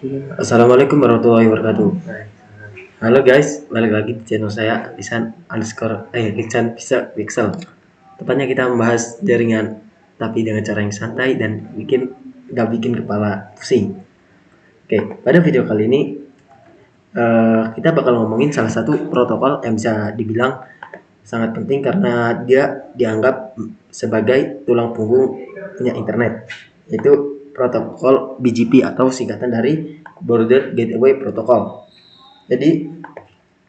Assalamualaikum warahmatullahi wabarakatuh. Halo guys, balik lagi di channel saya Lisan bisa Pixel. Tepatnya kita membahas jaringan, tapi dengan cara yang santai dan gak bikin kepala pusing. Oke, pada video kali ini kita bakal ngomongin salah satu protokol yang bisa dibilang sangat penting karena dia dianggap sebagai tulang punggung punya internet, yaitu protokol BGP atau singkatan dari Border Gateway Protocol. Jadi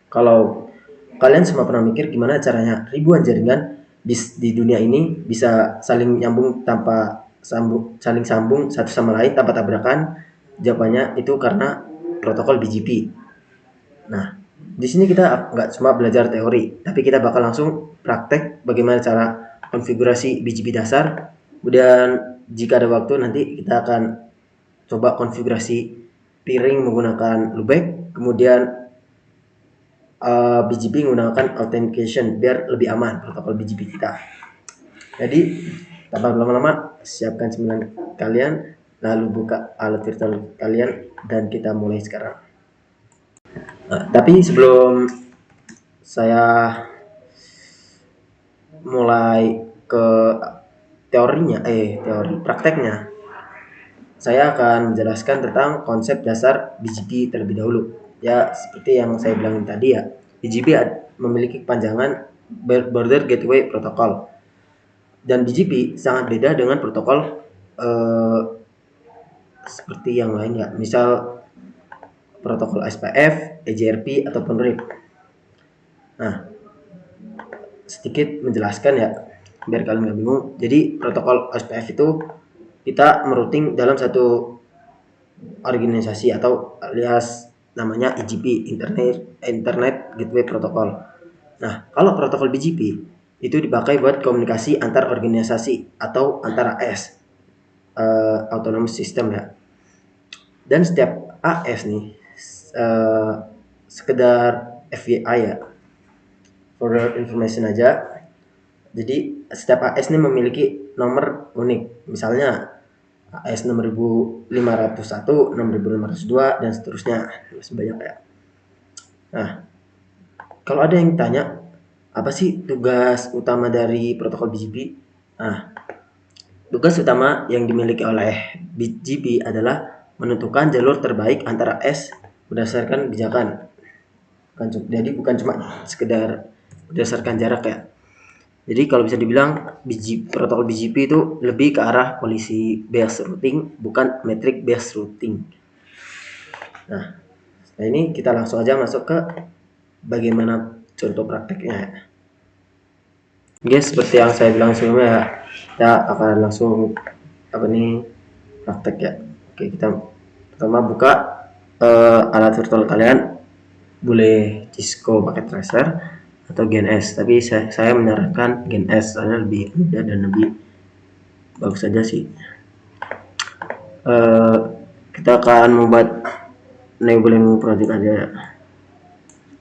kalau kalian semua pernah mikir gimana caranya ribuan jaringan di dunia ini bisa saling nyambung tanpa saling sambung satu sama lain tanpa tabrakan? Jawabannya itu karena protokol BGP. Nah, di sini kita nggak cuma belajar teori, tapi kita bakal langsung praktek bagaimana cara konfigurasi BGP dasar. Kemudian jika ada waktu nanti kita akan coba konfigurasi peering menggunakan loopback, kemudian BGP menggunakan authentication biar lebih aman protokol BGP kita. Jadi tanpa berlama-lama, siapkan cemilan kalian, lalu buka alat virtual kalian, dan kita mulai sekarang. Tapi sebelum saya mulai ke teori prakteknya, saya akan menjelaskan tentang konsep dasar BGP terlebih dahulu. Ya, seperti yang saya bilang tadi ya, BGP memiliki kepanjangan Border Gateway Protocol. Dan BGP sangat beda dengan protokol seperti yang lain ya, misal protokol SPF, EJRP, ataupun RIP. Nah, sedikit menjelaskan ya, biar kalian nggak bingung. Jadi protokol SPF itu kita merouting dalam satu organisasi atau alias namanya IGP, Internet Gateway Protocol. Nah, kalau protokol BGP itu dipakai buat komunikasi antar organisasi atau antara AS, Autonomous System ya. Dan setiap AS nih sekedar FYI ya, for your information aja. Jadi setiap AS ini memiliki nomor unik. Misalnya AS 6501, 6502 dan seterusnya. Masih banyak ya. Nah, kalau ada yang tanya, apa sih tugas utama dari protokol BGP? Nah, tugas utama yang dimiliki oleh BGP adalah menentukan jalur terbaik antara AS berdasarkan kebijakan. Jadi bukan cuma sekedar berdasarkan jarak ya. Jadi kalau bisa dibilang protokol BGP itu lebih ke arah policy based routing, bukan metric based routing. Nah, setelah ini kita langsung aja masuk ke bagaimana contoh prakteknya. Guys, seperti yang saya bilang sebelumnya ya, kita akan langsung praktek ya. Oke, kita pertama buka alat virtual kalian, boleh Cisco pakai tracer atau GNS, tapi saya menyarankan GNS soalnya lebih mudah dan lebih bagus saja sih. Kita akan membuat enabling project aja ya.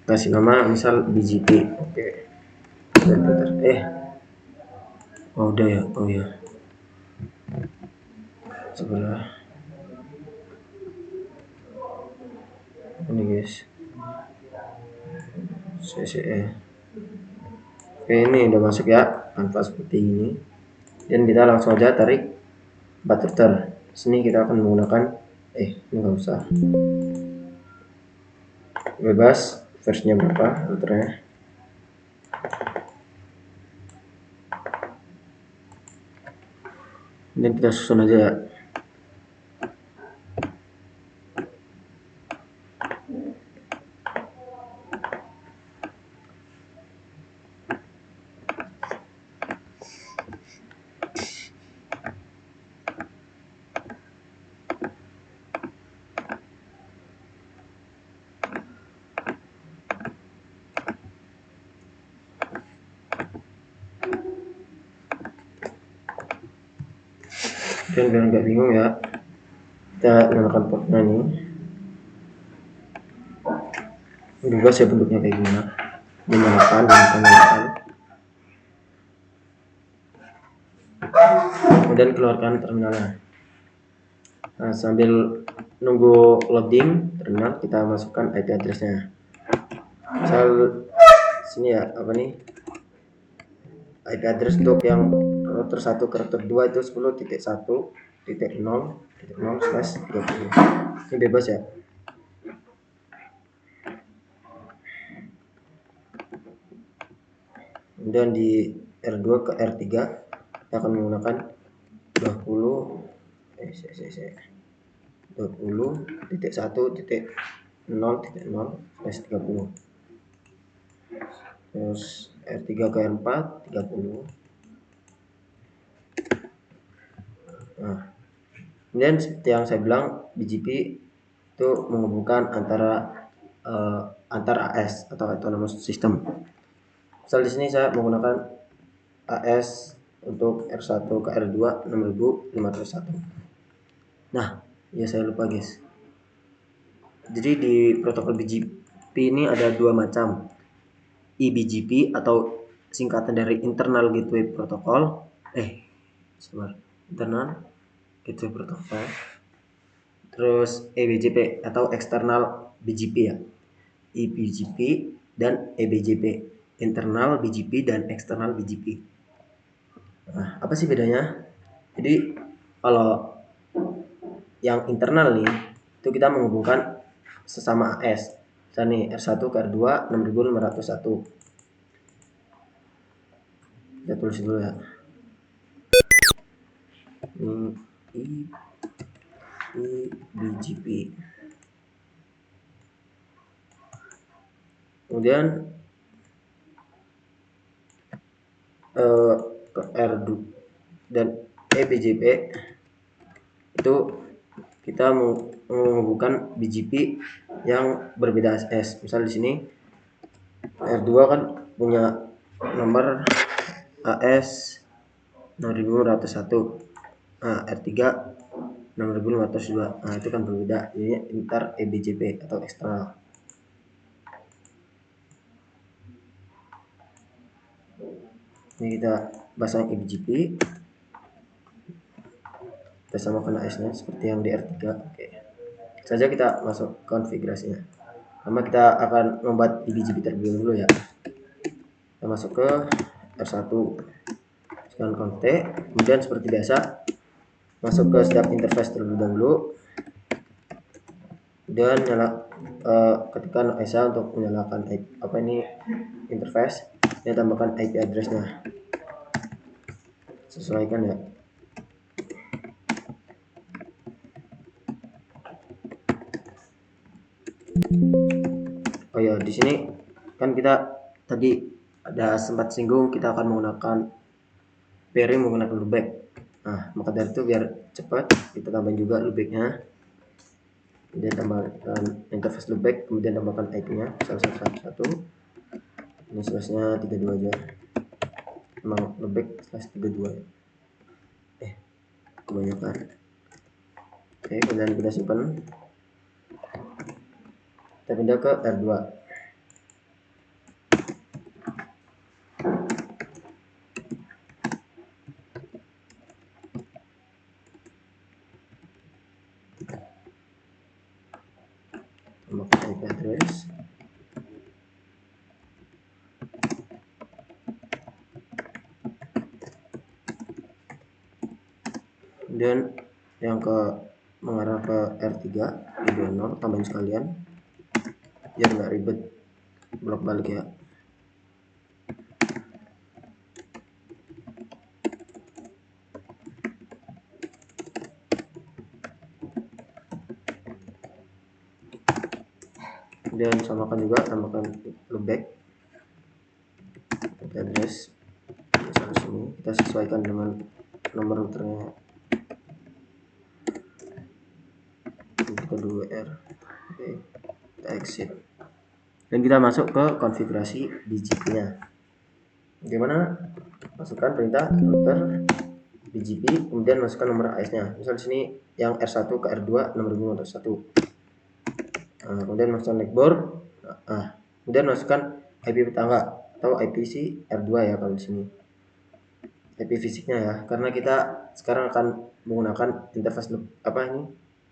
Kasih nama misal BGP. Oke. Udah ya. Oh ya. Sebelah ini guys. CCE. Oke, ini udah masuk ya, tanpa seperti ini. Dan kita langsung aja tarik butterter. Sini kita akan menggunakan ini nggak usah. Bebas, versinya berapa routernya. Dan kita susun aja ya. Dan biar nggak bingung ya, kita nyalakan portnya nih. Bebas ya bentuknya kayak gimana. Menyalakan. Kemudian keluarkan terminalnya. Nah, sambil nunggu loading terminal, kita masukkan IP address-nya. Misal sini ya, apa nih? IP address untuk yang router 1 ke router 2 itu 10.1.0.0/30. Ini bebas ya. Kemudian di R2 ke R3 kita akan menggunakan 20.1.0.0/30. Terus R3 ke R4 30. Nah, kemudian seperti yang saya bilang, BGP itu menghubungkan antar AS atau autonomous system. Misal di sini saya menggunakan AS untuk R1 ke R2 6501. Nah, ya saya lupa guys. Jadi di protokol BGP ini ada dua macam. eBGP atau singkatan dari Internal Gateway Protocol. Internal Gateway Protocol. Terus eBGP atau External BGP ya. eBGP dan eBGP. Internal BGP dan External BGP. Nah, apa sih bedanya? Jadi kalau yang internal nih, itu kita menghubungkan sesama AS. Misalnya nih R1 ke R2 6501. Kita tulis dulu ya. Ini eBGP. Kemudian ke R2 dan eBGP itu kita menghubungkan BGP yang berbeda AS. Misal di sini R2 kan punya nomor AS 6501. Nah, R3 6502. Nah, itu kan berbeda. Ini inter eBGP atau eksternal. Ini kita pasang eBGP. Kita samakan AS-nya seperti yang di R3. Oke. Saja kita masuk konfigurasinya. Pertama kita akan membuat eBGP terlebih dahulu ya. Kita masuk ke R1. Sekarang konfig. Kemudian seperti biasa masuk ke step interface terlebih dahulu. Kemudian ketikkan ESA untuk menyalakan interface. Dia tambahkan IP address-nya. Sesuaikan ya. Oh ya, di sini kan kita tadi ada sempat singgung kita akan menggunakan pairing menggunakan loopback. Nah, maka dari itu biar cepat kita tambahin juga loopback-nya. Kemudian tambahkan interface loopback, kemudian tambahkan IP-nya 111. Ini slash-nya 32 aja. Emang loopback slash 32 ya. Kebanyakan. Oke, kemudian kita simpan. Kita pindah ke R2. Tambahkan IP address. Kemudian yang mengarah ke R3 di 20 tambahin sekalian biar nggak ribet bolak balik ya. Kemudian samakan juga, tambahkan loopback address misalnya sini, kita sesuaikan dengan nomor routernya. Kita 2R. Oke, kita exit dan kita masuk ke konfigurasi BGP nya. Bagaimana? Masukkan perintah router BGP, kemudian masukkan nomor AS nya. Misal di sini yang R1 ke R2 nomor 501. Nah, kemudian masukkan netboard. Nah, kemudian masukkan IP tetangga atau IPC R2 ya kalau di sini. IP fisiknya ya, karena kita sekarang akan menggunakan interface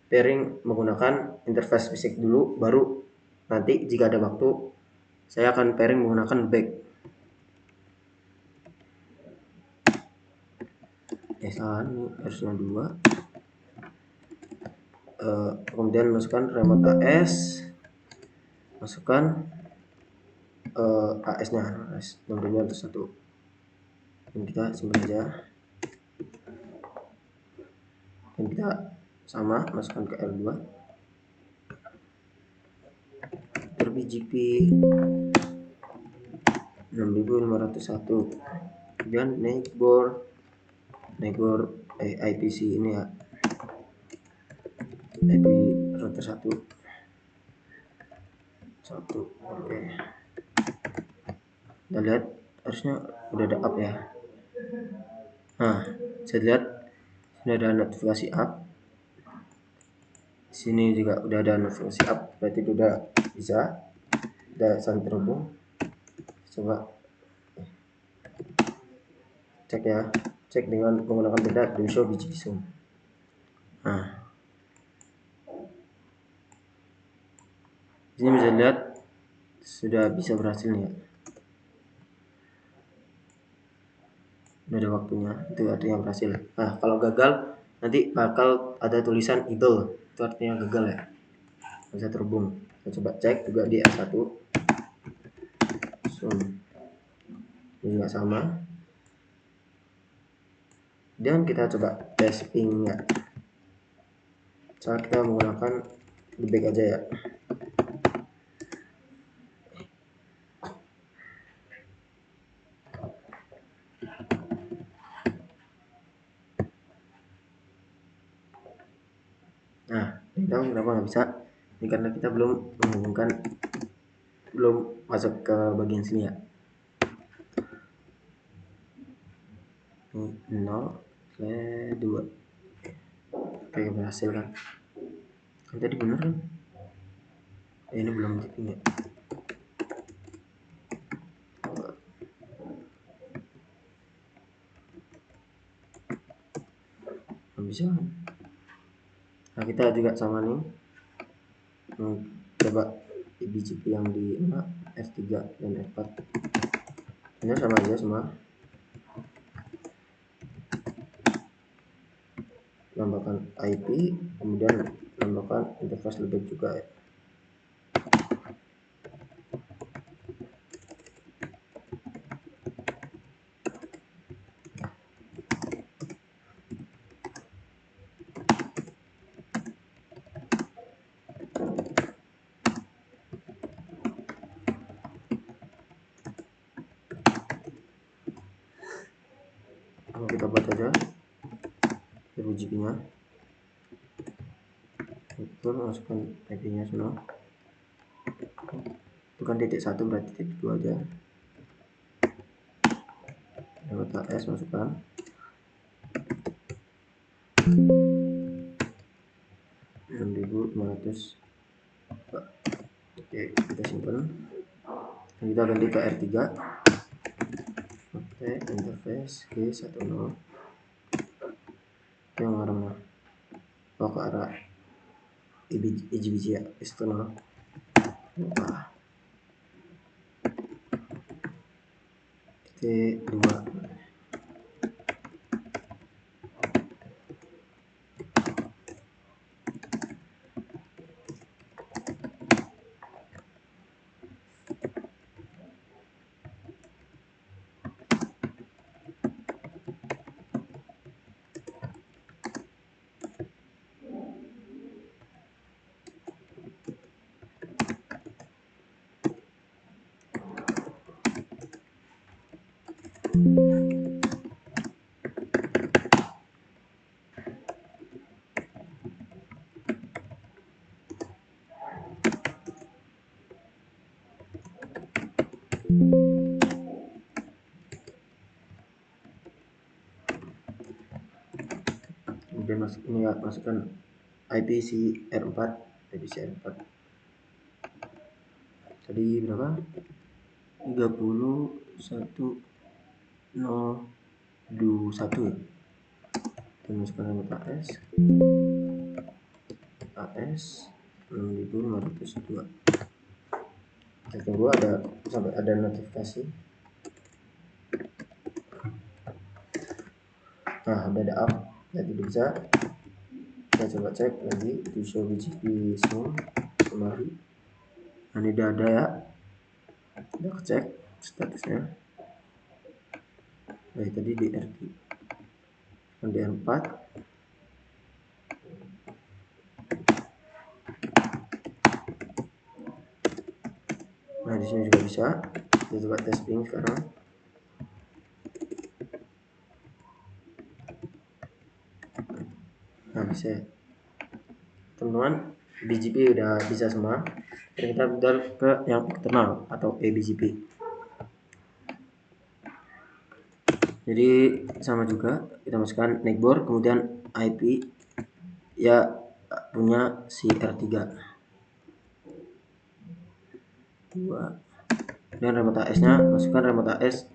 pairing menggunakan interface basic dulu, baru nanti jika ada waktu saya akan pairing menggunakan back. Ini harusnya 2. Kemudian masukkan remote AS, masukkan AS nya, AS nomornya untuk 1, dan kita simpan aja, dan kita sama masukkan ke R2 BGP 6501, kemudian neighbor IPC ini ya, IP router 1. Oke, kita lihat harusnya udah ada up ya. Nah, saya lihat sudah ada notifikasi up. Sini juga udah ada notifikasi up, berarti udah bisa, udah saling terhubung. Coba cek ya, cek dengan menggunakan benda do show BGP zoom. Nah, ini bisa lihat sudah bisa berhasil nih ya. Udah ada waktunya, itu artinya berhasil. Nah, kalau gagal nanti bakal ada tulisan idle, itu artinya gagal ya, bisa terhubung. Kita coba cek juga di R1 zoom, ini juga sama, dan kita coba tes pingnya. Cara kita menggunakan di back aja ya. Nah, ini tahu kenapa nggak bisa? Ini karena kita belum menghubungkan, belum masuk ke bagian sini ya. Ini 0/2. Oke, berhasil kan? Kan tadi bener kan? Ini belum tapping ya. Belum bisa kan? Nah, kita juga sama nih. Coba BGP yang di R3 dan R4. Ini sama aja semua. Tambahkan IP, kemudian tambahkan interface lebih juga ya. Kita buat aja BGP nya, itu masukkan IP nya semua. Itu kan titik 1 berarti titik 2 aja. Kota S masukkan. Oke, kita simpan. Kita ganti ke R3. Oke, interface G10. Yang arah mana? Oh, ke arah IGBC ya, external. Wah. T2. Kemudian masukkan IPC R4, tadi berapa? 31.021 ya. Kita masukkan remote AS. AS 6502. Kita tunggu sampai ada notifikasi. Nah, udah ada up, jadi bisa. Kita coba cek lagi di show BGP semua kembali. Nah, ini udah ada ya, udah cek statusnya. Nah, tadi di RT, di R4. Nah, di sini juga bisa. Kita coba testing sekarang. Nah, bisa, teman-teman, BGP udah bisa semua. Dan kita udah ke yang eksternal atau eBGP. Jadi sama juga, kita masukkan network, kemudian IP ya punya si R3 2, dan remote AS nya masukkan remote AS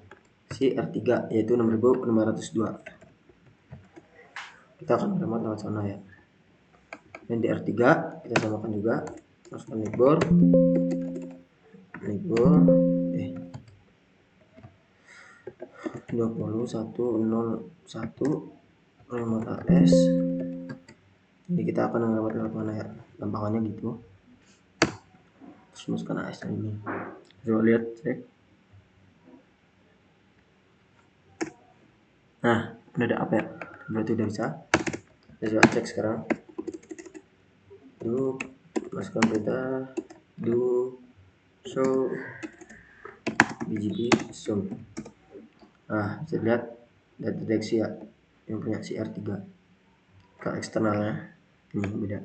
si R3 yaitu 6502. Kita akan remote lewat sana ya. Dan di R3 kita samakan juga, masukkan network 2101 remote AS. Jadi kita akan ngerawat lewat mana ya, gampangannya gitu. Terus masukkan AS ini, coba lihat cek. Nah, udah ada apa ya, berarti udah bisa. Kita coba cek sekarang. Masukkan perintah do show BGP zoom. Nah, bisa lihat dan deteksi ya yang punya si R3. Ke eksternalnya ini beda.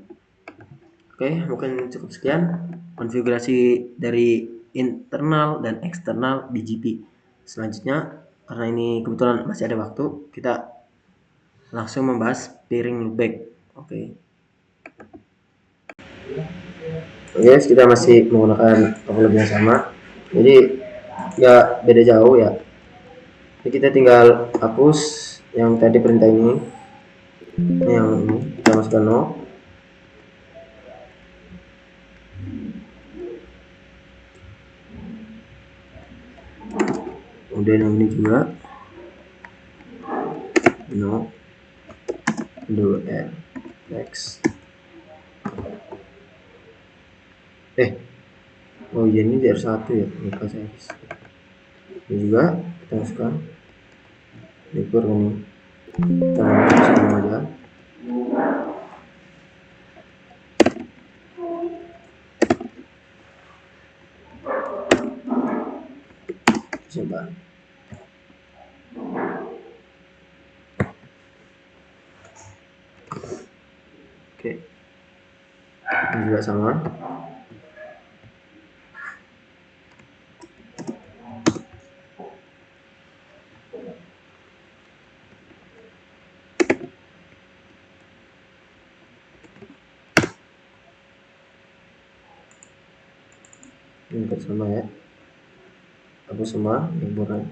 Oke, mungkin cukup sekian konfigurasi dari internal dan eksternal BGP. Selanjutnya, karena ini kebetulan masih ada waktu, kita langsung membahas peering loopback. Oke. Yes, kita masih menggunakan teknologi yang sama. Jadi ya beda jauh ya. Jadi kita tinggal hapus yang tadi perintah ini. Yang ini kita masukkan no. Kemudian yang ini juga no. Do L next. Oh iya, ini DR1 ya, lupa saya. Ini juga kita masukkan libur ini, kita masukkan aja. Simpan. Oke, ini juga sama. Ini sama ya, aku semua liburan.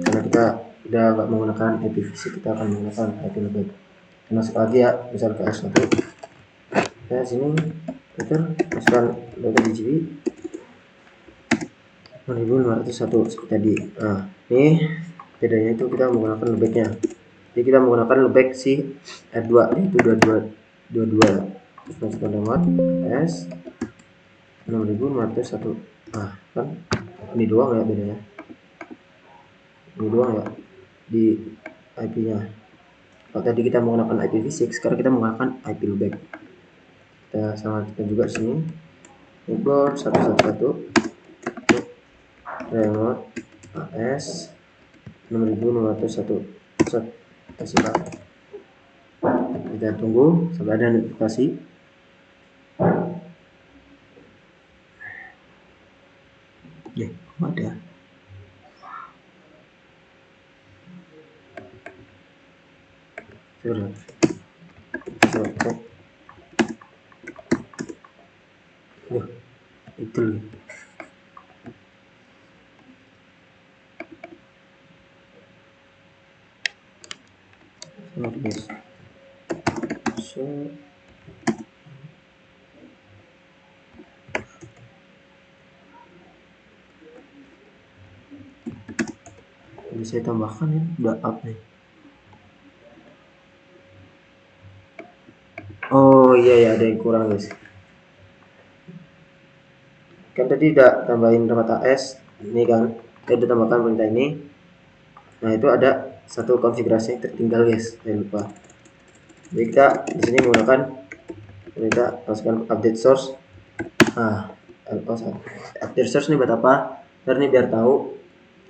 Karena kita udah nggak menggunakan IPv6, kita akan menggunakan IP loopback. Masuk lagi ya, misal ke S1. Nah, sini kita masukkan logo BGP 6501 seperti tadi. Nah, ini bedanya itu kita menggunakan loopbacknya. Jadi kita menggunakan loopback si R2 yaitu 22. Terus masukkan lewat S 6501. Nah, kan ini doang ya bedanya. Ini doang ya di IP-nya. Kalau tadi kita menggunakan IPv6, sekarang kita menggunakan IP loopback. Kita samakan juga sini. Network 111 remote AS 6501. Set, kasih Pak. Kita tunggu sampai ada notifikasi. Ada. Sudah. Cek. Itu loh. Guys. So saya tambahkan ya, udah up nih. Oh iya ya, ada yang kurang guys. Kan tadi udah tambahin rapat AS ini kan, saya udah tambahkan perintah ini. Nah itu ada satu konfigurasi yang tertinggal guys, saya lupa. Jadi kita di sini menggunakan perintah masukkan update source. Nah, update source ini buat apa? Karena ini biar tahu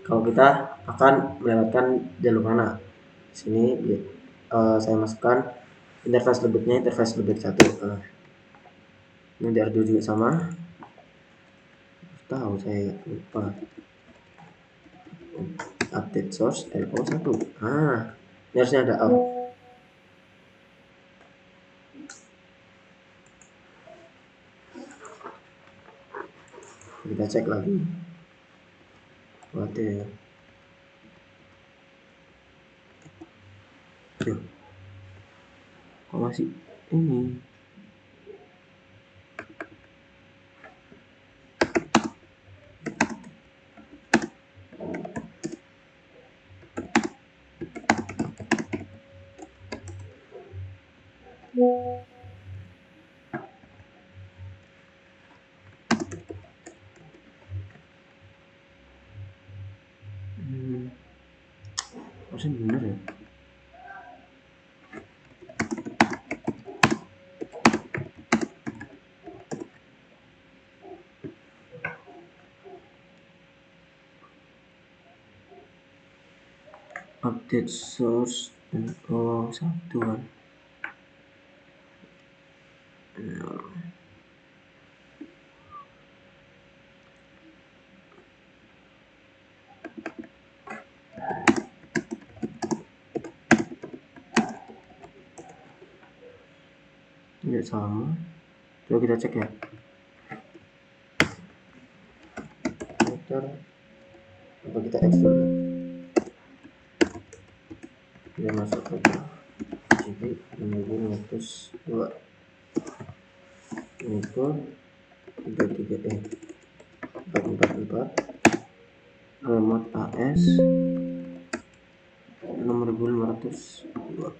kalau kita akan melewatkan jalur mana. Di sini saya masukkan interface lebetnya, interface lebet 1. Nah, ini di Arduino juga sama. Tahu saya lupa. Update source LO1. Ah, ini harusnya ada up. Kita cek lagi. Waduh. Tuh. Kok masih ini? Harusnya bener ya. Update source LO1 kan. Tidak sama. Coba kita cek ya. Coba kita X dulu. Dia masuk ke GP 6502 itu 33 444 remote AS 6502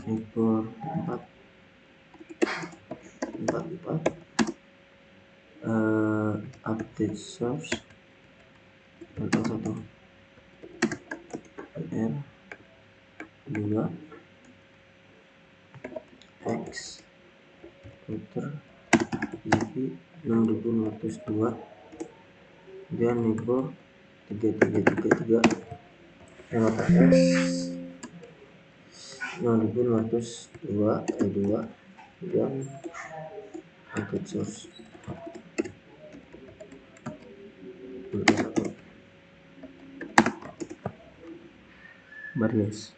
ekor 444 update source LO1 R 2 X router GP 6502 dan ekor 3333 remote AS 6502 E2 dan update source baris.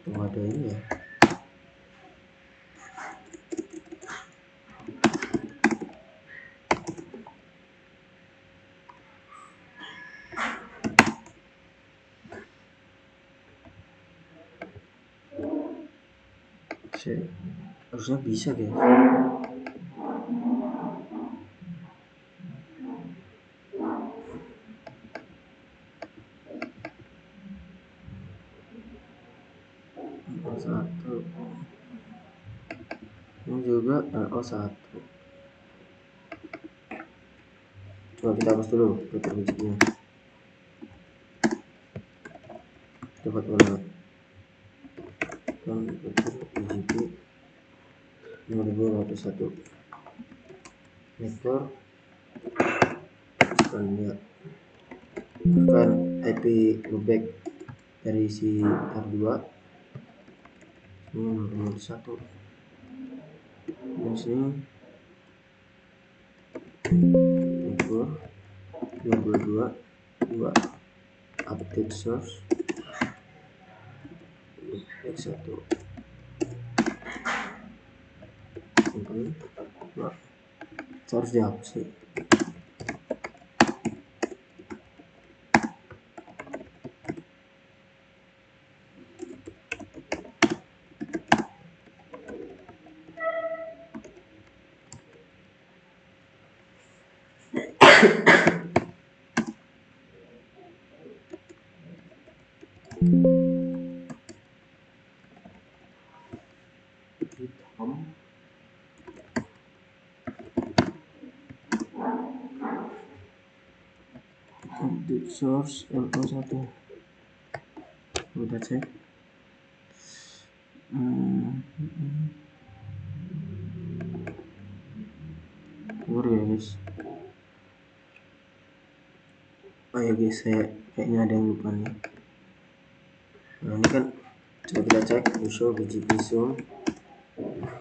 Oh, ada ini ya. Harusnya bisa guys. LO1 ini juga LO1. Coba kita hapus dulu filter biji-nya. Dapat mana? Kan filter biji 5501 vektor selanjutnya bukan IP loopback dari si R2 ini nomor 1 dan sini ekor 22 2 update source loopback 1 ini harus dihapus nih. update source LO1 udah cek. Keluar ya guys. Oh ya guys, saya kayaknya ada yang lupa nih. Nah ini kan coba kita cek show BGP zoom.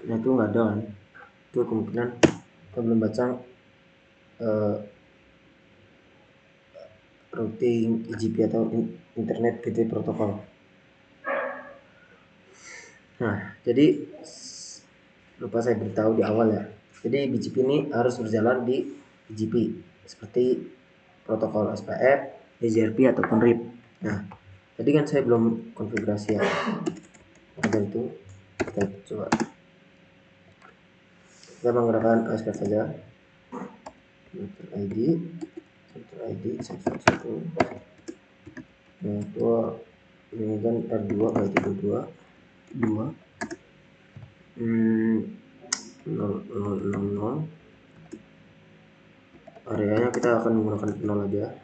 Nah itu nggak ada kan, itu kemungkinan kita belum baca routing IGP atau internet gateway protocol. Nah jadi lupa saya beritahu di awal ya, jadi BGP ini harus berjalan di BGP seperti protokol SPF, EGRP ataupun RIP. Nah tadi kan saya belum konfigurasi ya, maka itu kita coba kita menggunakan SPF saja. ID satu network ini kan R2 by 32 2 0 areanya kita akan menggunakan 0 aja,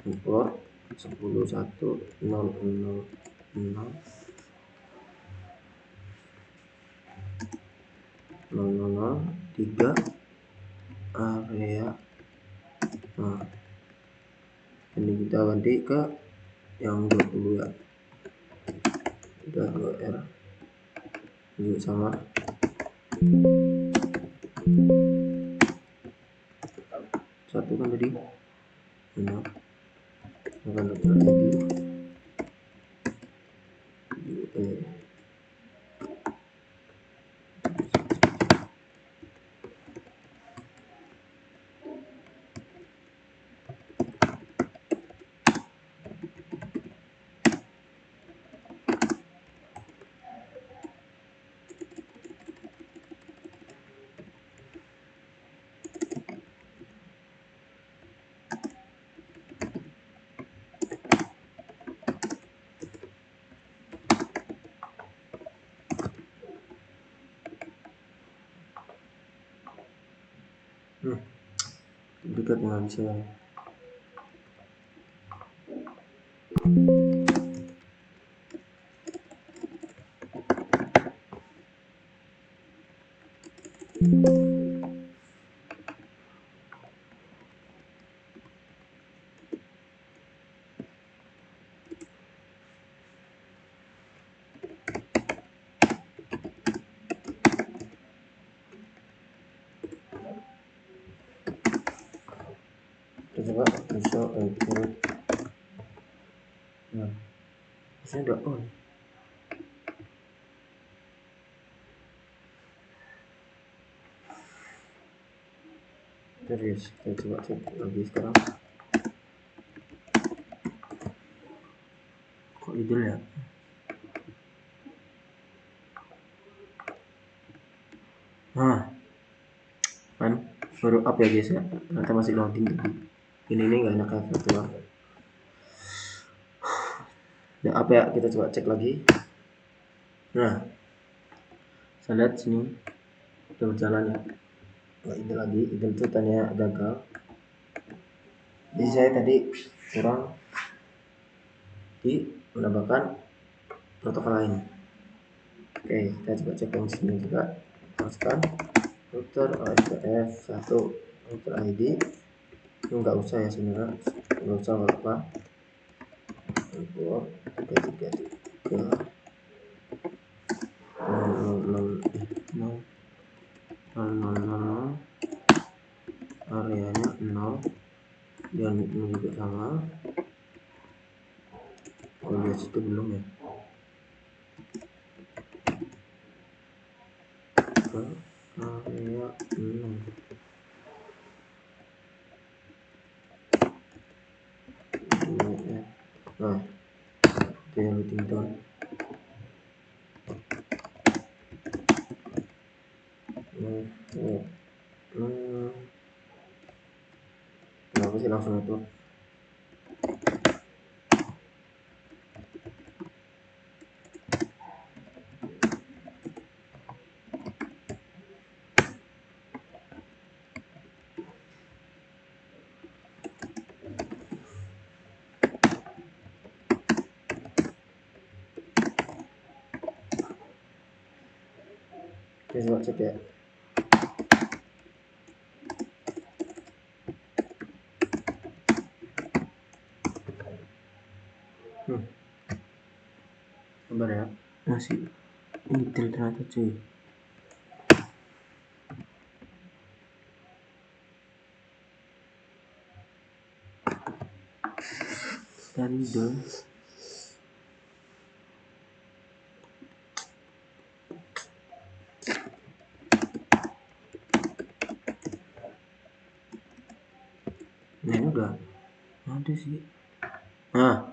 import 10 1 0 0 0 3 area. Nah ini kita ganti ke yang 20 ya, udah 2R juga sama. Satu kan tadi benar, akan dokter ID dekat dengan saya. Kita coba bisa nah saya udah on. Terus kita coba cek lagi sekarang, kok idle ya. Nah kan baru up ya guys ya, ternyata masih loading tadi. Ini nggak enak ya virtual. Udah up ya, kita coba cek lagi. Nah saya lihat sini udah berjalan ya, nggak idle lagi. Idle itu tanya gagal, jadi saya tadi kurang di menambahkan protokol lain. Oke, kita coba cek yang sini juga. Masukkan router OSPF 1 router ID. Itu nggak usah ya sebenarnya, nggak usah apa-apa. Import 333 0 areanya 0 dan ini juga sama. Oh lihat situ belum ya, ke area 0. Nah itu yang meeting tone. kenapa sih langsung itu? Oke, coba cek ya. Sabar ya. Masih Intel ternyata cuy. Tadi dong. Nah ini udah ada sih. Nah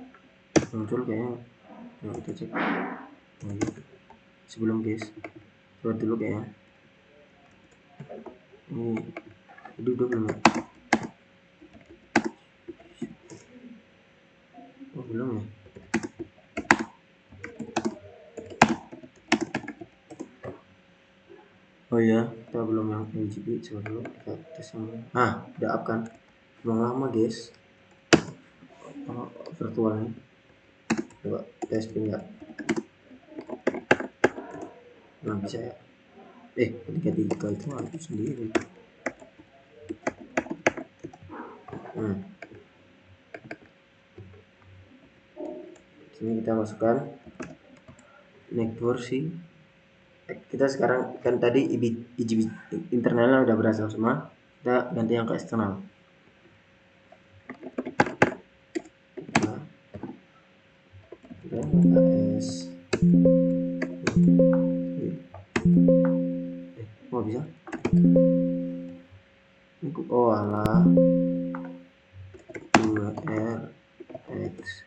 muncul kayaknya. Nah kita cek. Nah, ini. Sebelum guys, buat dulu kayaknya. Ini udah belum ya? Oh belum ya? Oh iya, kita belum yang MGB. Coba dulu kita tes yang. Ah, udah up kan? Belum lama guys. Oh, virtual nih. Coba testing ya. Nggak bisa ya. Ketika itu aku sendiri. Sini kita masukkan network sih. Kita sekarang kan tadi IGB internalnya udah berhasil semua. Kita ganti yang ke eksternal. KS. Oh bisa? Oh alah. 2R X.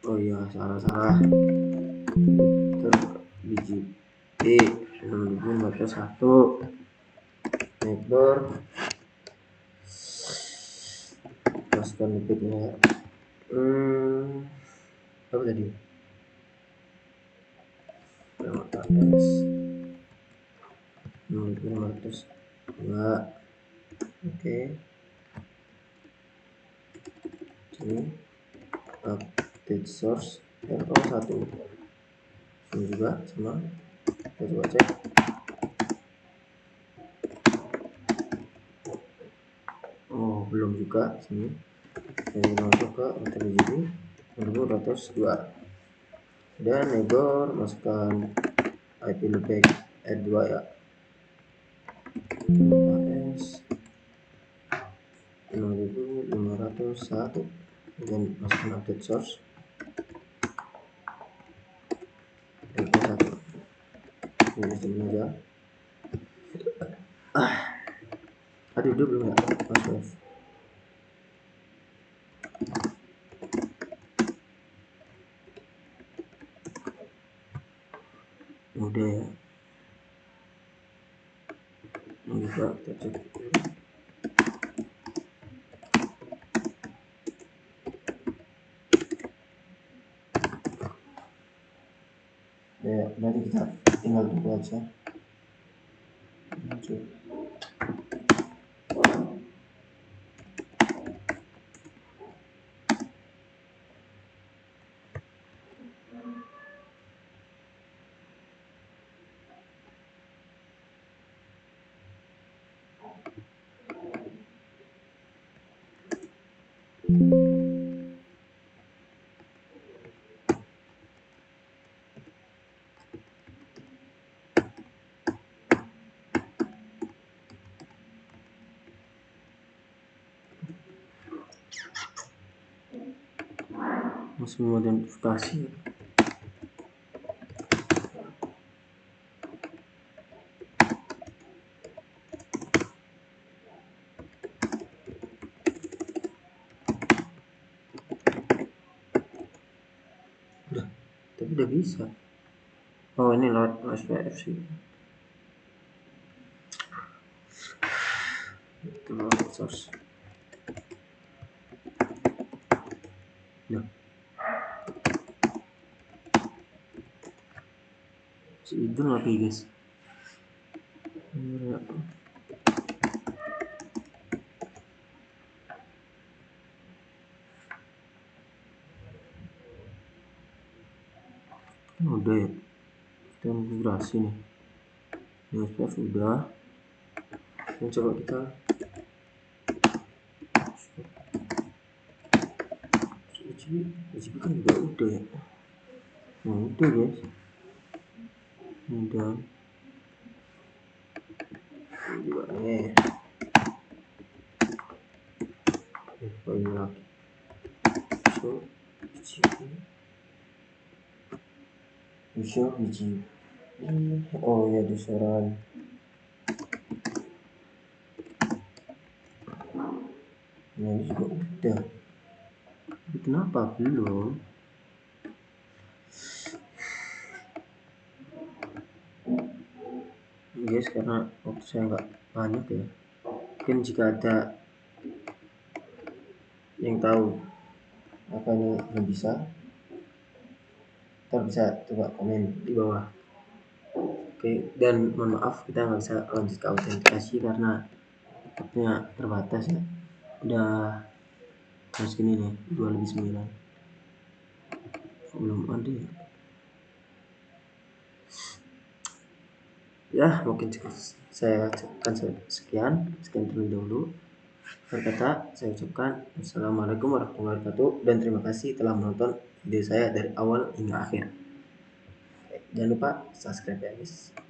Oh iya salah. Terus biji B 6541 network. Masukkan liquidnya. Apa tadi? KS 6502. Oke. Sini update source RO1 ini juga sama, kita coba cek. Oh belum juga, sini jadi masuk ke RTBGP 2202 dan negor masukkan IP loopback R2 ya. AS 6501 dan masukkan update source R1 ini sistem aja. Aduh dia belum ya password. Udah ya. Ini juga kita cek. Ya, nanti kita tinggal tunggu aja. Muncul. Masih modifikasi. Tapi udah bisa. Oh ini lewat SPF sih. Terus source. Nah, itu apa ya guys? Udah ya, kita konfigurasi nih. Yang sudah. Yang coba kita kan juga udah ya. Nah itu guys, dan juga nih ini lagi. So biji oh ya di suara ini juga udah. Kenapa belum guys? Karena waktu saya nggak banyak ya. Mungkin jika ada yang tahu apa ini yang bisa, kita bisa coba komen di bawah. Oke, dan mohon maaf kita nggak bisa lanjut ke autentikasi karena waktunya terbatas ya. Udah harus gini nih, 2:09 belum ada ya. Mungkin cukup saya ucapkan sekian terlebih dahulu. Berkata saya ucapkan Assalamualaikum warahmatullahi wabarakatuh dan terima kasih telah menonton video saya dari awal hingga akhir. Jangan lupa subscribe ya guys.